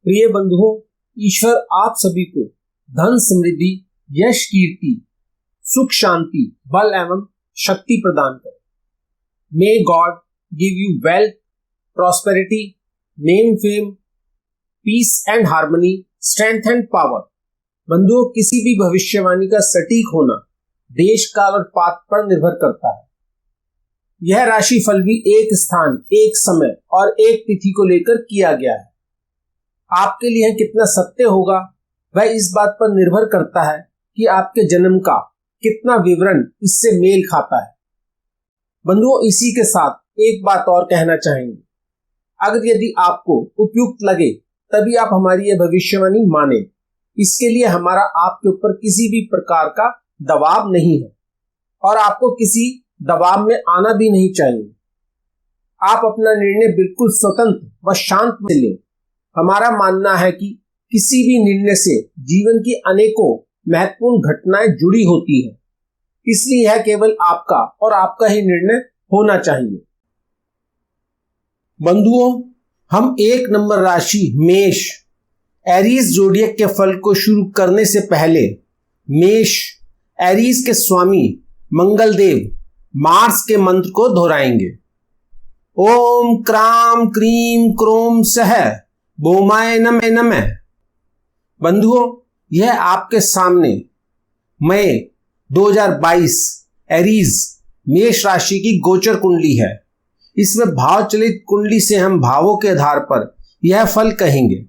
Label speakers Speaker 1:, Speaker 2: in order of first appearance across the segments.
Speaker 1: प्रिय बंधुओं, ईश्वर आप सभी को धन, समृद्धि, यश, कीर्ति, सुख, शांति, बल एवं शक्ति प्रदान करे। May God give you wealth, prosperity, name, fame, peace and harmony, strength and power. बंधुओं, किसी भी भविष्यवाणी का सटीक होना देश, काल और पात्र पर निर्भर करता है। यह राशि फल भी एक स्थान, एक समय और एक तिथि को लेकर किया गया है। आपके लिए कितना सत्य होगा वह इस बात पर निर्भर करता है कि आपके जन्म का कितना विवरण इससे मेल खाता है। बंधुओं, इसी के साथ एक बात और कहना चाहेंगे। अगर यदि आपको उपयुक्त लगे तभी आप हमारी यह भविष्यवाणी माने। इसके लिए हमारा आपके ऊपर किसी भी प्रकार का दबाव नहीं है और आपको किसी दबाव में आना भी नहीं चाहिए। आप अपना निर्णय बिल्कुल स्वतंत्र व शांत में लें। हमारा मानना है कि किसी भी निर्णय से जीवन की अनेकों महत्वपूर्ण घटनाएं जुड़ी होती हैं, इसलिए यह केवल आपका और आपका ही निर्णय होना चाहिए। बंधुओं, हम 1 नंबर राशि मेष एरीज जोडियक के फल को शुरू करने से पहले मेष एरीज के स्वामी मंगल देव मार्स के मंत्र को दोहराएंगे। ओम क्राम क्रीम क्रोम सह बोमाय नमः नमः। बंधुओं, यह आपके सामने मई 2022 एरीज मेष राशि की गोचर कुंडली है। इसमें भाव चलित कुंडली से हम भावों के आधार पर यह फल कहेंगे।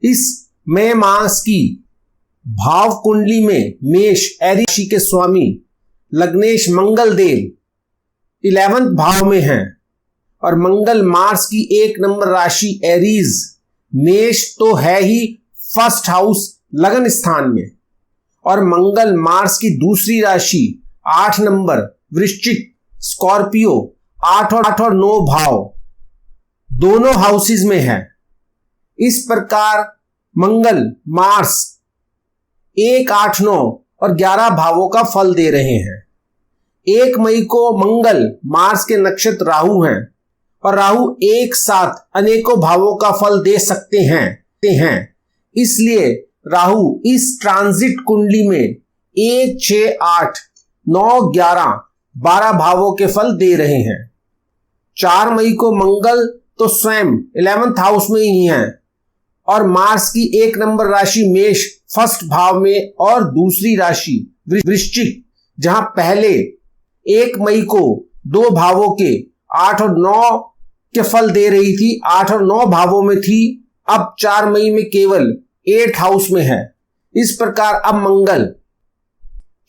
Speaker 1: इस मई मास की भाव कुंडली में मेष एरीज राशि के स्वामी लग्नेश मंगल देव 11वें भाव में हैं और मंगल मार्स की 1 नंबर राशि एरीज मेष तो है ही फर्स्ट हाउस लगन स्थान में, और मंगल मार्स की दूसरी राशि 8 नंबर वृश्चिक स्कॉर्पियो 8 और 9 भाव दोनों हाउसेस में है। इस प्रकार मंगल मार्स 1, 8, 9 और 11 भावों का फल दे रहे हैं। 1 मई को मंगल मार्स के नक्षत्र राहु हैं और राहु एक साथ अनेकों भावों का फल दे सकते हैं। इसलिए राहु इस ट्रांजिट कुंडली में 1, 6, 8, 9, 11, 12 भावों के फल दे रहे हैं। 4 मई को मंगल तो स्वयं 11th हाउस में ही है और मार्स की 1 नंबर राशि मेष फर्स्ट भाव में और दूसरी राशि वृश्चिक, जहां पहले 1 मई को 2 भावों के 8 और 9 के फल दे रही थी, 8 और 9 भावों में थी, अब 4 मई में केवल 8th हाउस में है। इस प्रकार अब मंगल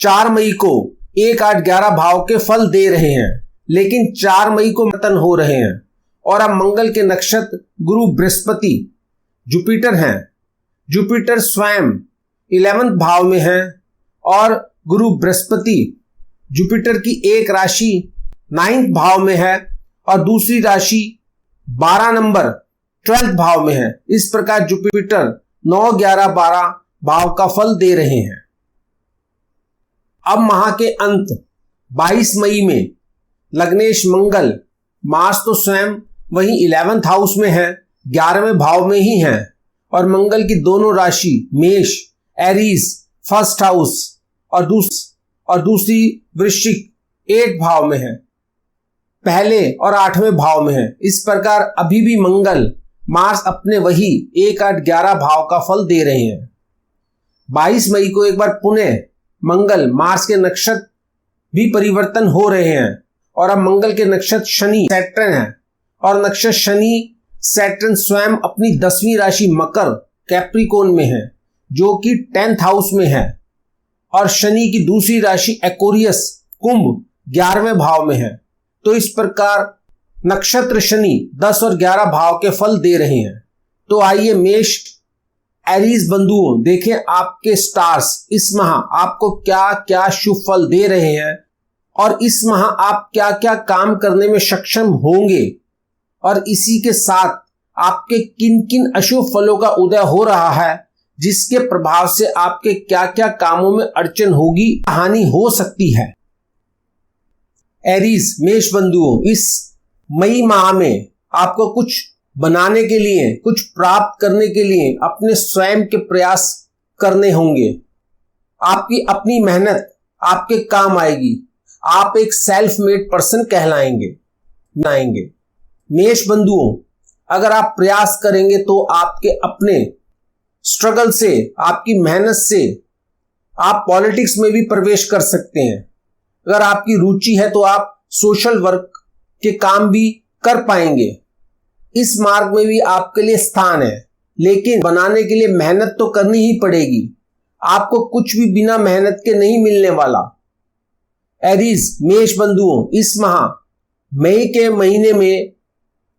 Speaker 1: 4 मई को 1, 8, 11 भाव के फल दे रहे हैं, लेकिन 4 मई को मतन हो रहे हैं और अब मंगल के नक्षत्र गुरु बृहस्पति जुपिटर हैं। जुपिटर स्वयं 11वें भाव में है और गुरु बृहस्पति जुपिटर की एक राशि 9th भाव में है और दूसरी राशि 12 नंबर 12th भाव में है। इस प्रकार जुपिटर 9, 11, 12 भाव का फल दे रहे हैं। अब माह के अंत 22 मई में लग्नेश मंगल मार्स तो स्वयं वही 11th हाउस में है, 11वें भाव में ही है और मंगल की दोनों राशि मेष एरीज फर्स्ट हाउस और दूसरी वृश्चिक 8 भाव में है, पहले और 8वें भाव में है। इस प्रकार अभी भी मंगल मार्स अपने वही 1, 8, 11 भाव का फल दे रहे हैं। 22 मई को एक बार पुनः मंगल मार्स के नक्षत्र भी परिवर्तन हो रहे हैं और अब मंगल के नक्षत्र शनि सैटर्न है और नक्षत्र शनि सैटर्न स्वयं अपनी 10वीं राशि मकर कैप्रिकॉर्न में है, जो कि 10th हाउस में है, और शनि की दूसरी राशि एक्वेरियस कुंभ 11वें भाव में है। तो इस प्रकार नक्षत्र शनि 10 और 11 भाव के फल दे रहे हैं। तो आइए मेष एरीज बंधुओं, देखें आपके स्टार्स इस माह आपको क्या क्या शुभ फल दे रहे हैं और इस माह आप क्या क्या काम करने में सक्षम होंगे और इसी के साथ आपके किन किन अशुभ फलों का उदय हो रहा है, जिसके प्रभाव से आपके क्या क्या कामों में अड़चन होगी, हानि हो सकती है। एरीज मेष बंधुओं, इस मई माह में आपको कुछ बनाने के लिए, कुछ प्राप्त करने के लिए अपने स्वयं के प्रयास करने होंगे। आपकी अपनी मेहनत आपके काम आएगी। आप एक सेल्फ मेड पर्सन कहलाएंगे। मेष बंधुओं, अगर आप प्रयास करेंगे तो आपके अपने स्ट्रगल से, आपकी मेहनत से आप पॉलिटिक्स में भी प्रवेश कर सकते हैं। अगर आपकी रुचि है तो आप सोशल वर्क के काम भी कर पाएंगे। इस मार्ग में भी आपके लिए स्थान है, लेकिन बनाने के लिए मेहनत तो करनी ही पड़ेगी। आपको कुछ भी बिना मेहनत के नहीं मिलने वाला। एरीज मेष बंधुओं, इस माह मई के महीने में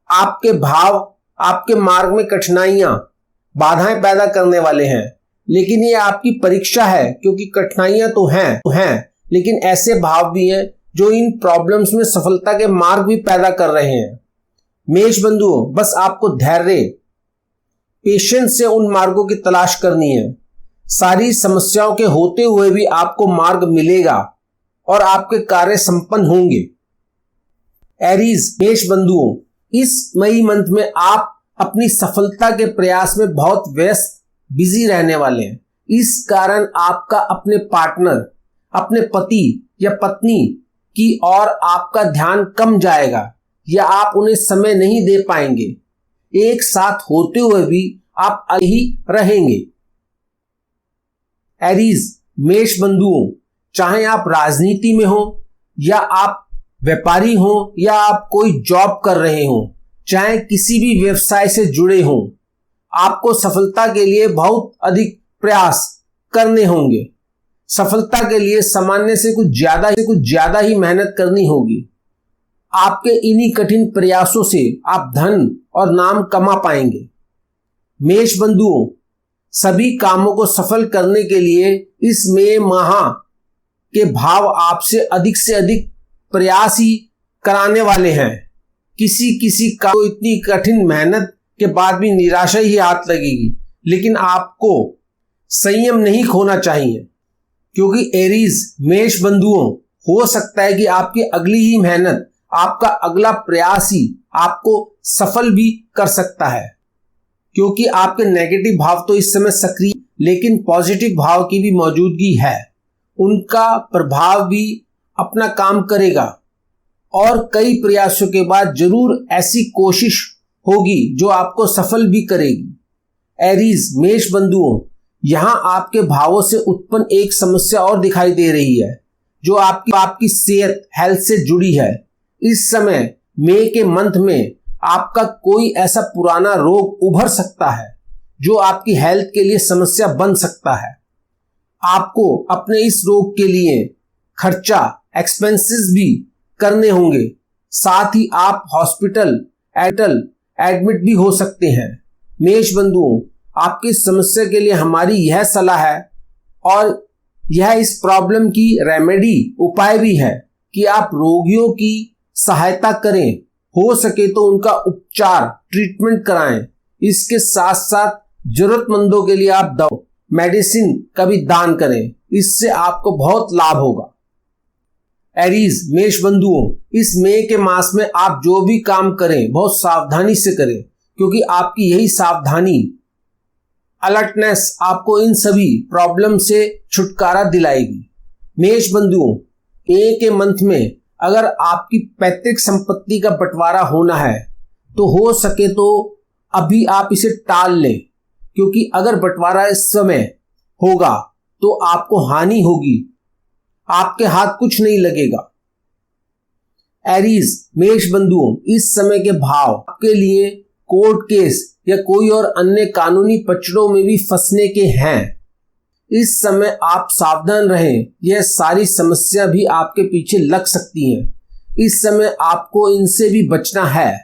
Speaker 1: आपके भाव आपके मार्ग में कठिनाइयां, बाधाएं पैदा करने वाले हैं, लेकिन ये आपकी परीक्षा है, क्योंकि कठिनाइयां तो हैं, लेकिन ऐसे भाव भी हैं जो इन प्रॉब्लम्स में सफलता के मार्ग भी पैदा कर रहे हैं। मेष बंधुओं, बस आपको धैर्य, पेशेंस से उन मार्गों की तलाश करनी है। सारी समस्याओं के होते हुए भी आपको मार्ग मिलेगा और आपके कार्य संपन्न होंगे। एरीज मेष बंधुओं, इस मई मंथ में आप अपनी सफलता के प्रयास में बहुत व्यस्त, बिजी रहने वाले हैं। इस कारण आपका अपने पार्टनर, अपने पति या पत्नी की ओर आपका ध्यान कम जाएगा या आप उन्हें समय नहीं दे पाएंगे। एक साथ होते हुए भी आप अलग ही रहेंगे। एरीज मेष बंधुओं, चाहे आप राजनीति में हो या आप व्यापारी हो या आप कोई जॉब कर रहे हो, चाहे किसी भी व्यवसाय से जुड़े हो, आपको सफलता के लिए बहुत अधिक प्रयास करने होंगे। सफलता के लिए सामान्य से कुछ ज्यादा ही मेहनत करनी होगी। आपके इन्हीं कठिन प्रयासों से आप धन और नाम कमा पाएंगे। मेष बंधुओं, सभी कामों को सफल करने के लिए इस मई माह के भाव आपसे अधिक प्रयास ही कराने वाले हैं। किसी का तो इतनी कठिन मेहनत के बाद भी निराशा ही हाथ लगेगी, लेकिन आपको संयम नहीं खोना चाहिए, क्योंकि एरीज मेष बंधुओं, हो सकता है कि आपकी अगली ही मेहनत, आपका अगला प्रयास ही आपको सफल भी कर सकता है। क्योंकि आपके नेगेटिव भाव तो इस समय सक्रिय, लेकिन पॉजिटिव भाव की भी मौजूदगी है। उनका प्रभाव भी अपना काम करेगा और कई प्रयासों के बाद जरूर ऐसी कोशिश होगी जो आपको सफल भी करेगी। एरीज मेष बंधुओं, यहां आपके भावों से उत्पन्न एक समस्या और दिखाई दे रही है, जो आपकी सेहत, हेल्थ से जुड़ी है। इस समय मई के मंथ में आपका कोई ऐसा पुराना रोग उभर सकता है जो आपकी हेल्थ के लिए समस्या बन सकता है। आपको अपने इस रोग के लिए खर्चा, एक्सपेंसेस भी करने होंगे। साथ ही आप हॉस्पिटल एडमिट भी हो सकते हैं। मेष बंधुओं, आपकी समस्या के लिए हमारी यह सलाह है और यह इस प्रॉब्लम की रेमेडी, उपाय भी है कि आप रोगियों की सहायता करें, हो सके तो उनका उपचार, ट्रीटमेंट कराएं। इसके साथ साथ जरूरतमंदों के लिए आप दवा, मेडिसिन का भी दान करें। इससे आपको बहुत लाभ होगा। एरीज मेष बंधुओं, इस मई के मास में आप जो भी काम करें बहुत सावधानी से करें, क्योंकि आपकी यही सावधानी, अलर्टनेस आपको इन सभी प्रॉब्लम से छुटकारा दिलाएगी। मेष बंधुओं, मई के मंथ में अगर आपकी पैतृक संपत्ति का बंटवारा होना है तो हो सके तो अभी आप इसे टाल लें, क्योंकि अगर बंटवारा इस समय होगा तो आपको हानि होगी, आपके हाथ कुछ नहीं लगेगा। एरीज मेष बंधुओं, इस समय के भाव आपके लिए कोर्ट केस या कोई और अन्य कानूनी पचड़ों में भी फंसने के हैं। इस समय आप सावधान रहें, यह सारी समस्या भी आपके पीछे लग सकती हैं। इस समय आपको इनसे भी बचना है।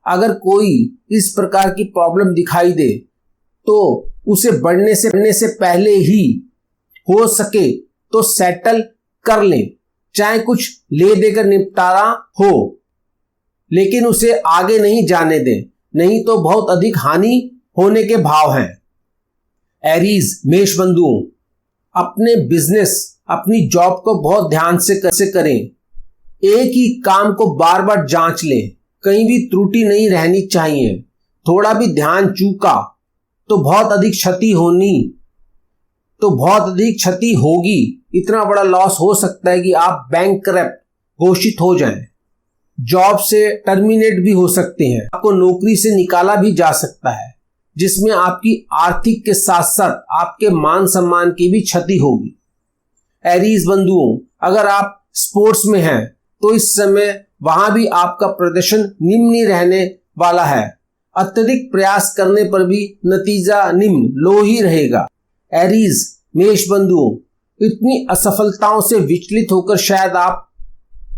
Speaker 1: अगर कोई इस प्रकार की प्रॉब्लम दिखाई दे तो उसे बढ़ने से पहले ही हो सके तो सेटल कर लें, चाहे कुछ ले देकर निपटारा हो, लेकिन उसे आगे नहीं जाने दें, नहीं तो बहुत अधिक हानि होने के भाव हैं। एरीज मेष बंधुओं, अपने बिजनेस, अपनी जॉब को बहुत ध्यान से करें। एक ही काम को बार बार जांच लें, कहीं भी त्रुटि नहीं रहनी चाहिए। थोड़ा भी ध्यान चूका तो बहुत अधिक क्षति होगी। इतना बड़ा लॉस हो सकता है कि आप बैंकरप्ट घोषित हो जाएं, जॉब से टर्मिनेट भी हो सकते हैं, आपको नौकरी से निकाला भी जा सकता है, जिसमें आपकी आर्थिक के साथ साथ आपके मान सम्मान की भी क्षति होगी। एरीज बंधुओं, अगर आप स्पोर्ट्स में हैं तो इस समय वहां भी आपका प्रदर्शन निम्न रहने वाला है। अत्यधिक प्रयास करने पर भी नतीजा निम्न लो ही रहेगा। एरीज मेष बंधुओं, इतनी असफलताओं से विचलित होकर शायद आप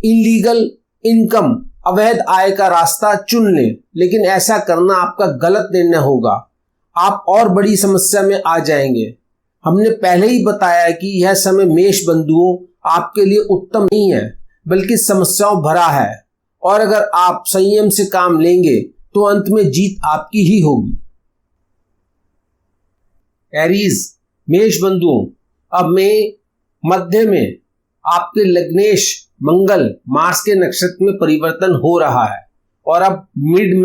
Speaker 1: इलीगल इनकम, अवैध आय का रास्ता चुन लें, लेकिन ऐसा करना आपका गलत निर्णय होगा। आप और बड़ी समस्या में आ जाएंगे। हमने पहले ही बताया कि यह समय मेष बंधुओं आपके लिए उत्तम नहीं है, बल्कि समस्याओं भरा है, और अगर आप संयम से काम लेंगे तो अंत में जीत आपकी ही होगी। एरीज मेष बंधुओं, अब मध्य में आपके लग्नेश मंगल मार्स के नक्षत्र में परिवर्तन हो रहा है, और अब मिड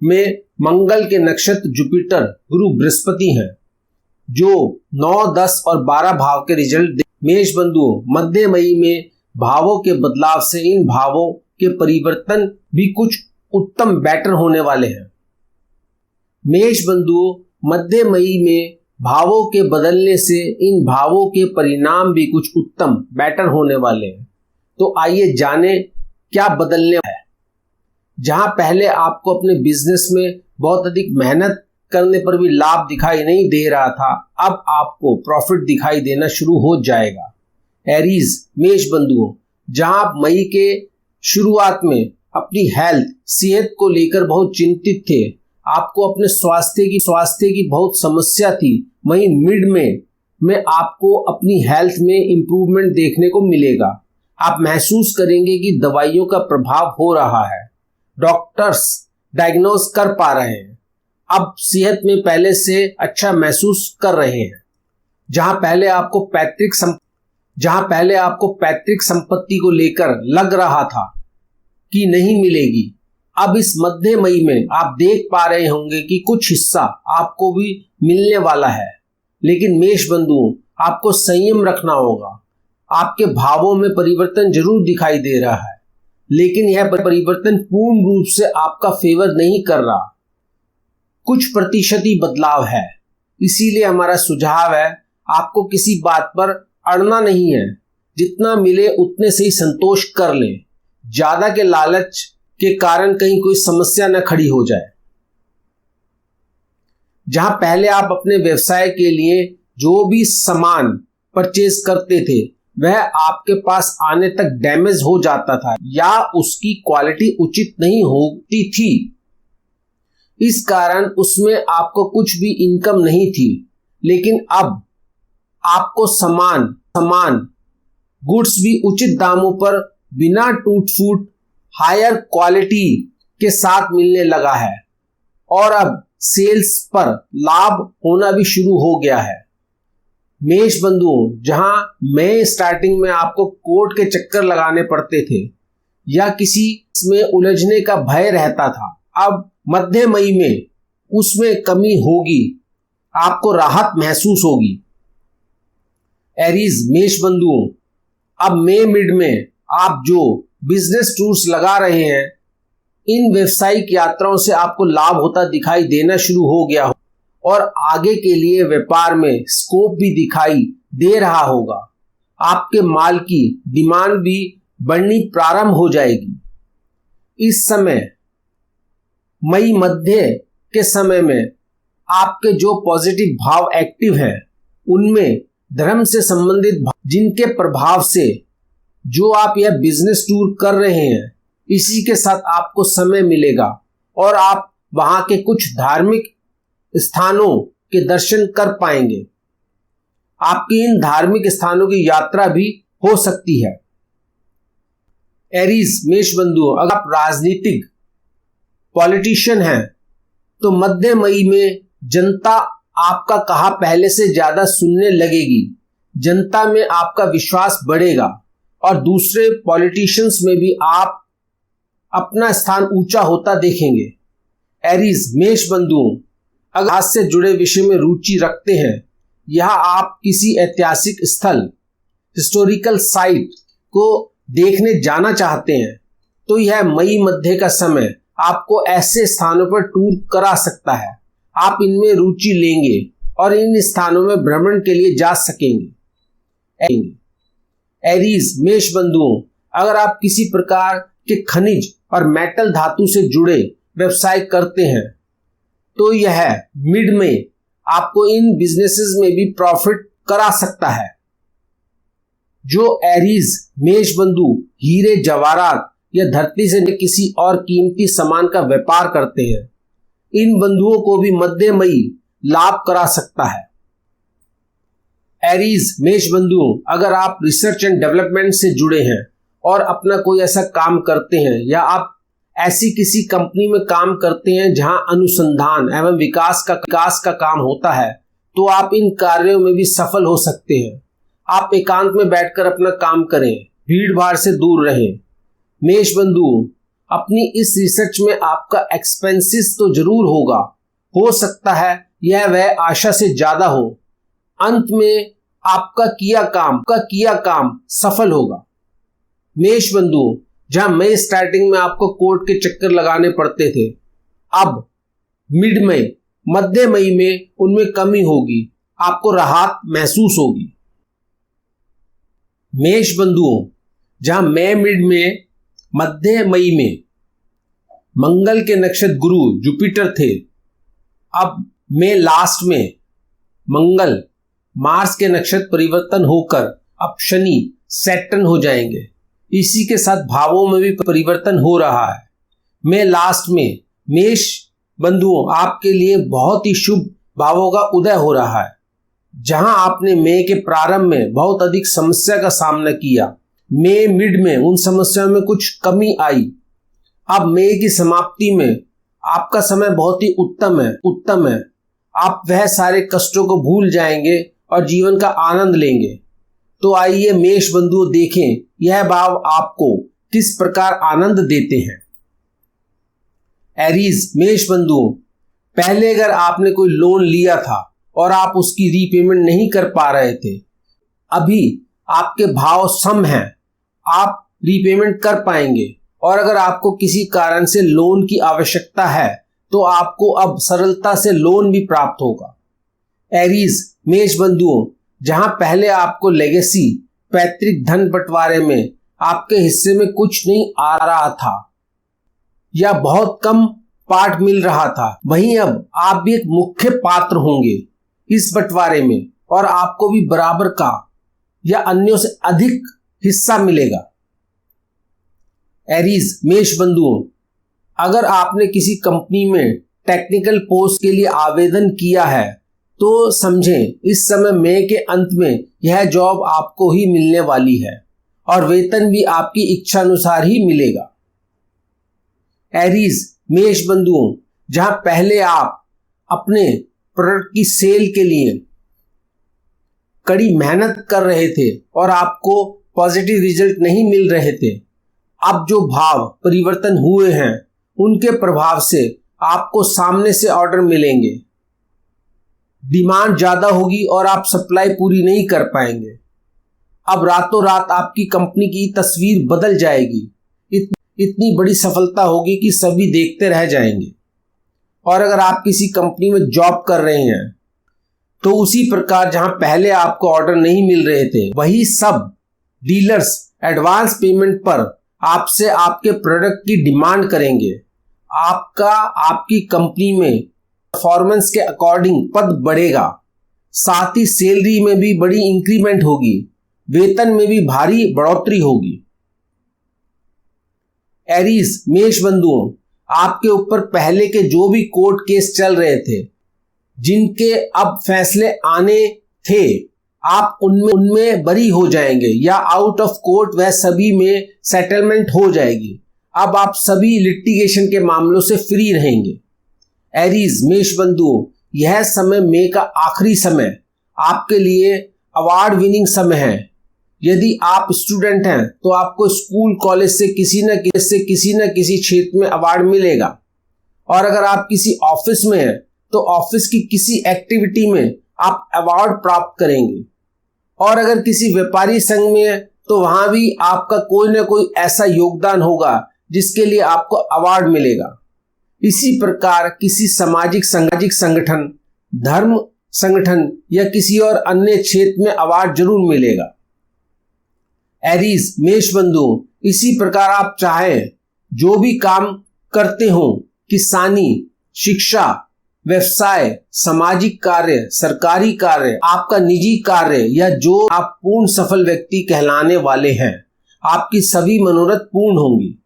Speaker 1: में मंगल के नक्षत्र जुपिटर, गुरु, बृहस्पति हैं, जो 9, 10 और 12 भाव के रिजल्ट। मेष बंधुओं, मध्य मई में भावों के बदलाव से इन भावों के परिवर्तन भी कुछ उत्तम बेटर होने वाले हैं। मेष बंधुओं, मध्य मई में भावों के बदलने से इन भावों के परिणाम भी कुछ उत्तम बेटर होने वाले हैं। तो आइए जाने क्या बदलने है। जहां पहले आपको अपने बिजनेस में बहुत अधिक मेहनत करने पर भी लाभ दिखाई नहीं दे रहा था, अब आपको प्रॉफिट दिखाई देना शुरू हो जाएगा। एरीज मेष बंधुओं, जहां आप मई के शुरुआत में अपनी सेहत को लेकर बहुत चिंतित थे, आपको अपने स्वास्थ्य की बहुत समस्या थी, वहीं मिड में आपको अपनी हेल्थ में इंप्रूवमेंट देखने को मिलेगा। आप महसूस करेंगे कि दवाइयों का प्रभाव हो रहा है, डॉक्टर्स डायग्नोज कर पा रहे हैं, अब सेहत में पहले से अच्छा महसूस कर रहे हैं। जहां पहले आपको पैतृक संपत्ति को लेकर लग रहा था कि नहीं मिलेगी, अब इस मध्य मई में आप देख पा रहे होंगे कि कुछ हिस्सा आपको भी मिलने वाला है। लेकिन मेष बंधुओं, आपको संयम रखना होगा। आपके भावों में परिवर्तन जरूर दिखाई दे रहा है, लेकिन यह परिवर्तन पूर्ण रूप से आपका फेवर नहीं कर रहा, कुछ प्रतिशत बदलाव है। इसीलिए हमारा सुझाव है, आपको किसी बात पर अड़ना नहीं है, जितना मिले उतने से ही संतोष कर लें। ज्यादा के लालच के कारण कहीं कोई समस्या न खड़ी हो जाए। जहां पहले आप अपने व्यवसाय के लिए जो भी सामान परचेज करते थे, वह आपके पास आने तक डैमेज हो जाता था या उसकी क्वालिटी उचित नहीं होती थी। इस कारण उसमें आपको कुछ भी इनकम नहीं थी। लेकिन अब आपको सामान गुड्स भी उचित दामों पर बिना टूट फूट हायर क्वालिटी के साथ मिलने लगा है, और अब सेल्स पर लाभ होना भी शुरू हो गया है। मेष बंधुओं, जहां मई स्टार्टिंग में आपको कोर्ट के चक्कर लगाने पड़ते थे या किसी में उलझने का भय रहता था, अब मध्य मई में उसमें कमी होगी, आपको राहत महसूस होगी। एरीज मेष बंधुओं, अब मई मिड में आप जो बिजनेस टूर्स लगा रहे हैं, इन व्यवसायिक यात्राओं से आपको लाभ होता दिखाई देना शुरू हो गया हो, और आगे के लिए व्यापार में स्कोप भी दिखाई दे रहा होगा। आपके माल की डिमांड भी बढ़नी प्रारंभ हो जाएगी। इस समय मई मध्य के समय में आपके जो पॉजिटिव भाव एक्टिव हैं, उनमें धर्म से संबंधित जिनके प्रभाव से जो आप यह बिजनेस टूर कर रहे हैं, इसी के साथ आपको समय मिलेगा और आप वहां के कुछ धार्मिक स्थानों के दर्शन कर पाएंगे। आपकी इन धार्मिक स्थानों की यात्रा भी हो सकती है। एरीज मेष बंधुओं, अगर आप राजनीतिक पॉलिटिशियन हैं तो मध्य मई में जनता आपका कहा पहले से ज्यादा सुनने लगेगी। जनता में आपका विश्वास बढ़ेगा और दूसरे पॉलिटिशियंस में भी आप अपना स्थान ऊंचा होता देखेंगे। एरीज मेष बंधुओं, अगर आज से जुड़े विषय में रुचि रखते हैं या आप किसी ऐतिहासिक स्थल हिस्टोरिकल साइट को देखने जाना चाहते हैं तो यह मई मध्य का समय आपको ऐसे स्थानों पर टूर करा सकता है। आप इनमें रुचि लेंगे और इन स्थानों में भ्रमण के लिए जा सकेंगे। एरीज मेष बंधुओं, अगर आप किसी प्रकार के खनिज और मेटल धातु से जुड़े व्यवसाय करते हैं तो यह मिड में आपको इन बिजनेसेस में भी प्रॉफिट करा सकता है। जो एरीज मेष बंधु हीरे जवाहरात या धरती से किसी और कीमती सामान का व्यापार करते हैं, इन बंधुओं को भी मध्य मई लाभ करा सकता है। एरीज मेष बंधुओं, अगर आप रिसर्च एंड डेवलपमेंट से जुड़े हैं और अपना कोई ऐसा काम करते हैं या आप ऐसी किसी कंपनी में काम करते हैं जहां अनुसंधान एवं विकास का काम होता है तो आप इन कार्यों में भी सफल हो सकते हैं। आप एकांत में बैठकर अपना काम करें, भीड़ भाड़ से दूर रहें। मेष बंधुओं, अपनी इस रिसर्च में आपका एक्सपेंसेस तो जरूर होगा, हो सकता है यह वह आशा से ज्यादा हो। अंत में आपका किया काम सफल होगा। मेष बंधुओं, जहां मई स्टार्टिंग में आपको कोर्ट के चक्कर लगाने पड़ते थे, अब मिड मई मध्य मई में उनमें कमी होगी, आपको राहत महसूस होगी। मेष बंधुओं, जहां मिड में मध्य मई में मंगल के नक्षत्र गुरु जुपिटर थे, अब मई लास्ट में मंगल मार्स के नक्षत्र परिवर्तन होकर अब शनि सैटर्न हो जाएंगे। इसी के साथ भावों में भी परिवर्तन हो रहा है। मई लास्ट में मेष बंधुओं, आपके लिए बहुत ही शुभ भावों का उदय हो रहा है। जहां आपने मई के प्रारंभ में बहुत अधिक समस्या का सामना किया, मई मिड में उन समस्याओं में कुछ कमी आई। अब मई की समाप्ति में आपका समय बहुत ही उत्तम है। आप वह सारे कष्टों को भूल जाएंगे और जीवन का आनंद लेंगे। तो आइए मेष बंधुओं, देखें यह भाव आपको किस प्रकार आनंद देते हैं। एरीज मेष बंधुओं, पहले अगर आपने कोई लोन लिया था और आप उसकी रीपेमेंट नहीं कर पा रहे थे, अभी आपके भाव सम हैं, आप रीपेमेंट कर पाएंगे। और अगर आपको किसी कारण से लोन की आवश्यकता है तो आपको अब सरलता से लोन भी प्राप्त होगा। एरीज मेष बंधुओं, जहां पहले आपको लेगेसी पैतृक धन बंटवारे में आपके हिस्से में कुछ नहीं आ रहा था या बहुत कम पार्ट मिल रहा था, वहीं अब आप भी एक मुख्य पात्र होंगे इस बंटवारे में और आपको भी बराबर का या अन्यों से अधिक हिस्सा मिलेगा। एरीज मेष बंधुओं, अगर आपने किसी कंपनी में टेक्निकल पोस्ट के लिए आवेदन किया है तो समझें इस समय मई के अंत में यह जॉब आपको ही मिलने वाली है और वेतन भी आपकी इच्छा अनुसार ही मिलेगा। एरीज मेष बंधुओं, जहां पहले आप अपने प्रोडक्ट की सेल के लिए कड़ी मेहनत कर रहे थे और आपको पॉजिटिव रिजल्ट नहीं मिल रहे थे, अब जो भाव परिवर्तन हुए हैं उनके प्रभाव से आपको सामने से ऑर्डर मिलेंगे। डिमांड ज्यादा होगी और आप सप्लाई पूरी नहीं कर पाएंगे। अब रातों रात आपकी कंपनी की तस्वीर बदल जाएगी। इतनी बड़ी सफलता होगी कि सभी देखते रह जाएंगे। और अगर आप किसी कंपनी में जॉब कर रहे हैं तो उसी प्रकार जहां पहले आपको ऑर्डर नहीं मिल रहे थे, वही सब डीलर्स एडवांस पेमेंट पर आपसे आपके प्रोडक्ट की डिमांड करेंगे। आपकी कंपनी में परफॉर्मेंस के अकॉर्डिंग पद बढ़ेगा, साथ ही सैलरी में भी बड़ी इंक्रीमेंट होगी, वेतन में भी भारी बढ़ोतरी होगी। एरीज मेष बंधुओं, आपके ऊपर पहले के जो भी कोर्ट केस चल रहे थे, जिनके अब फैसले आने थे, आप उनमें बरी हो जाएंगे या आउट ऑफ कोर्ट वह सभी में सेटलमेंट हो जाएगी। अब आप सभी लिटिगेशन के मामलों से फ्री रहेंगे। एरीज मेष बंधुओं, यह समय मई का आखिरी समय आपके लिए अवार्ड विनिंग समय है। यदि आप स्टूडेंट हैं तो आपको स्कूल कॉलेज से किसी न किसी क्षेत्र में अवार्ड मिलेगा और अगर आप किसी ऑफिस में हैं तो ऑफिस की किसी एक्टिविटी में आप अवार्ड प्राप्त करेंगे, और अगर किसी व्यापारी संघ में है तो वहां भी आपका कोई ना कोई ऐसा योगदान होगा जिसके लिए आपको अवार्ड मिलेगा। इसी प्रकार किसी सामाजिक संगठन, धर्म संगठन या किसी और अन्य क्षेत्र में अवार्ड जरूर मिलेगा। एरीज मेष बंधुओं, इसी प्रकार आप चाहें जो भी काम करते हो, किसानी, शिक्षा, व्यवसाय, सामाजिक कार्य, सरकारी कार्य, आपका निजी कार्य या जो आप पूर्ण सफल व्यक्ति कहलाने वाले हैं, आपकी सभी मनोरथ पूर्ण होंगी।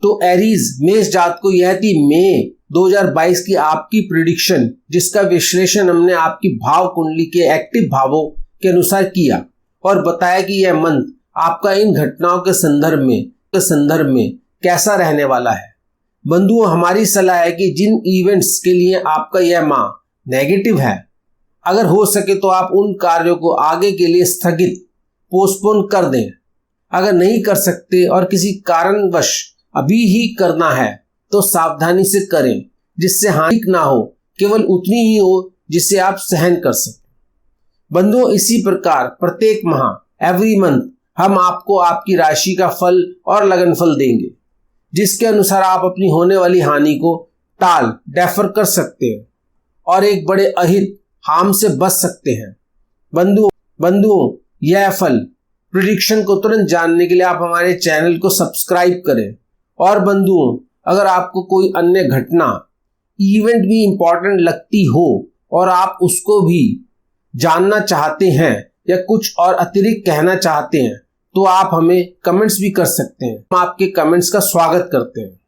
Speaker 1: तो एरीज मेष जात को यह थी मई 2022 की आपकी प्रिडिक्शन, जिसका विश्लेषण हमने आपकी भाव कुंडली के एक्टिव भावों के अनुसार किया और बताया कि यह मंथ आपका इन घटनाओं के संदर्भ में कैसा रहने वाला है। बंधुओं, हमारी सलाह है कि जिन इवेंट्स के लिए आपका यह माह नेगेटिव है, अगर हो सके तो आप उन कार्यों को आगे के लिए स्थगित पोस्टपोन कर दें। अगर नहीं कर सकते और किसी कारणवश अभी ही करना है तो सावधानी से करें, जिससे हानि ना हो, केवल उतनी ही हो जिसे आप सहन कर सकें। बंधुओं, इसी प्रकार प्रत्येक माह एवरी मंथ हम आपको आपकी राशि का फल और लगनफल देंगे, जिसके अनुसार आप अपनी होने वाली हानि को डेफर कर सकते हैं और एक बड़े अहित हार्म से बच सकते हैं। बंधुओं, यह फल प्रिडिक्शन को तुरंत जानने के लिए आप हमारे चैनल को सब्सक्राइब करें। और बंधुओं, अगर आपको कोई अन्य घटना, इवेंट भी इंपॉर्टेंट लगती हो और आप उसको भी जानना चाहते हैं या कुछ और अतिरिक्त कहना चाहते हैं, तो आप हमें कमेंट्स भी कर सकते हैं। हम आपके कमेंट्स का स्वागत करते हैं।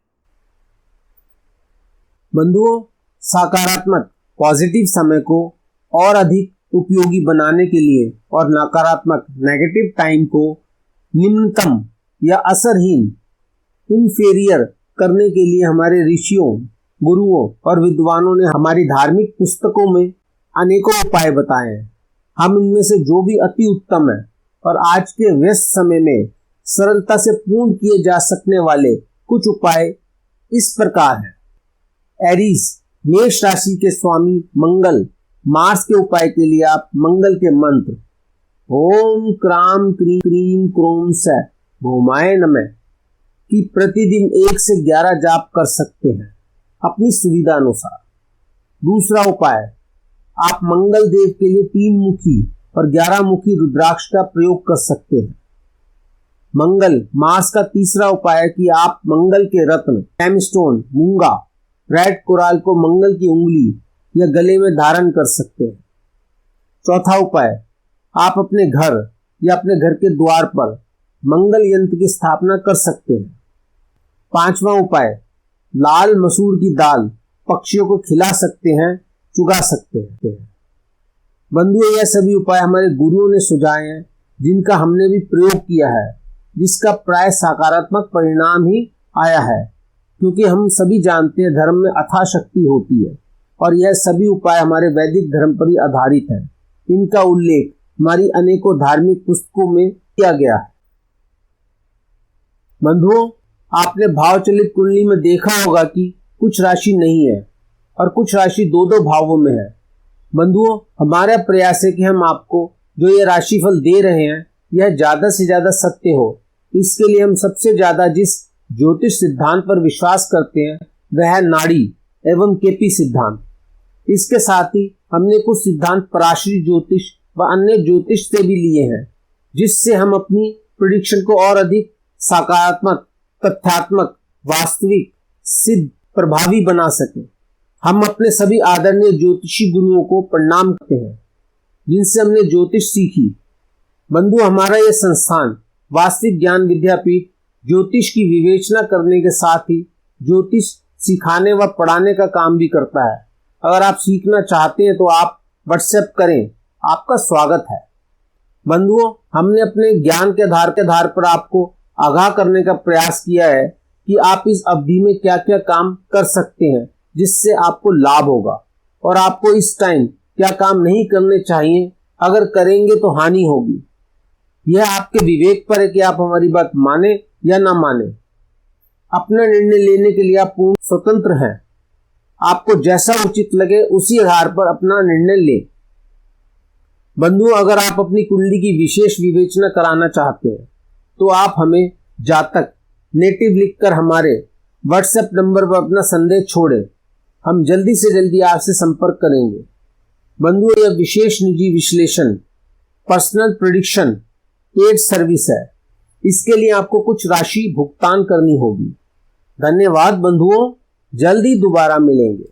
Speaker 1: बंधुओं, सकारात्मक पॉजिटिव समय को और अधिक उपयोगी बनाने के लिए और नकारात्मक नेगेटिव टाइम को निम्नतम या असरहीन इनफेरियर करने के लिए हमारे ऋषियों, गुरुओं और विद्वानों ने हमारी धार्मिक पुस्तकों में अनेकों उपाय बताए हैं। हम इनमें से जो भी अति उत्तम है और आज के व्यस्त समय में सरलता से पूर्ण किए जा सकने वाले कुछ उपाय इस प्रकार हैं। एरीज मेष राशि के स्वामी मंगल, मार्स के उपाय के लिए आप मंगल के मंत्र ओम क्राम क्रीम क्रीम क्रोम स भौमाय नमः की प्रतिदिन 1 से 11 जाप कर सकते हैं अपनी सुविधा अनुसार। दूसरा उपाय, आप मंगल देव के लिए 3 मुखी और 11 मुखी रुद्राक्ष का प्रयोग कर सकते हैं। मंगल मास का तीसरा उपाय है कि आप मंगल के रत्न, जेमस्टोन, मूंगा, रेड कोराल को मंगल की उंगली या गले में धारण कर सकते हैं। चौथा उपाय, आप अपने घर या अपने घर के द्वार पर मंगल यंत्र की स्थापना कर सकते हैं। पांचवा उपाय, लाल मसूर की दाल पक्षियों को खिला सकते हैं, चुगा सकते हैं। बंधुओं, यह सभी उपाय हमारे गुरुओं ने सुझाए हैं, जिनका हमने भी प्रयोग किया है, जिसका प्राय सकारात्मक परिणाम ही आया है, क्योंकि हम सभी जानते हैं धर्म में अथाह शक्ति होती है और यह सभी उपाय हमारे वैदिक धर्म पर ही आधारित है। इनका उल्लेख हमारी अनेकों धार्मिक पुस्तकों में किया गया है। बंधुओं, आपने भावचलित कुंडली में देखा होगा कि कुछ राशि नहीं है और कुछ राशि 2-2 भावों में है। बंधुओं, हमारा प्रयास है कि हम आपको जो ये राशिफल दे रहे हैं यह ज्यादा से ज्यादा सत्य हो। इसके लिए हम सबसे ज्यादा जिस ज्योतिष सिद्धांत पर विश्वास करते हैं वह है नाड़ी एवं केपी सिद्धांत। इसके साथ ही हमने कुछ सिद्धांत पराशरी ज्योतिष व अन्य ज्योतिष से भी लिए हैं, जिससे हम अपनी प्रेडिक्शन को और अधिक सकारात्मक, तथ्यात्मक, वास्तविक, सिद्ध, प्रभावी बना सके। हम अपने सभी आदरणीय ज्योतिषी गुरुओं को प्रणाम करते हैं जिनसे हमने ज्योतिष सीखी। बंधु, हमारा यह संस्थान वास्तविक ज्ञान विद्यापीठ ज्योतिष की विवेचना करने के साथ ही ज्योतिष सिखाने व पढ़ाने का काम भी करता है। अगर आप सीखना चाहते हैं तो आप व्हाट्सएप करें, आपका स्वागत है। बंधुओं, हमने अपने ज्ञान के आधार पर आपको आगाह करने का प्रयास किया है कि आप इस अवधि में क्या क्या काम कर सकते हैं जिससे आपको लाभ होगा, और आपको इस टाइम क्या काम नहीं करने चाहिए, अगर करेंगे तो हानि होगी। यह आपके विवेक पर है कि आप हमारी बात माने या ना माने। अपना निर्णय लेने के लिए आप पूर्ण स्वतंत्र हैं। आपको जैसा उचित लगे उसी आधार पर अपना निर्णय लें। बंधुओं, अगर आप अपनी कुंडली की विशेष विवेचना कराना चाहते हैं तो आप हमें जातक नेटिव लिखकर हमारे व्हाट्सएप नंबर पर अपना संदेश छोड़ें। हम जल्दी से जल्दी आपसे संपर्क करेंगे। बंधुओं, यह विशेष निजी विश्लेषण पर्सनल प्रेडिक्शन पेड सर्विस है। इसके लिए आपको कुछ राशि भुगतान करनी होगी। धन्यवाद बंधुओं, जल्दी दोबारा मिलेंगे।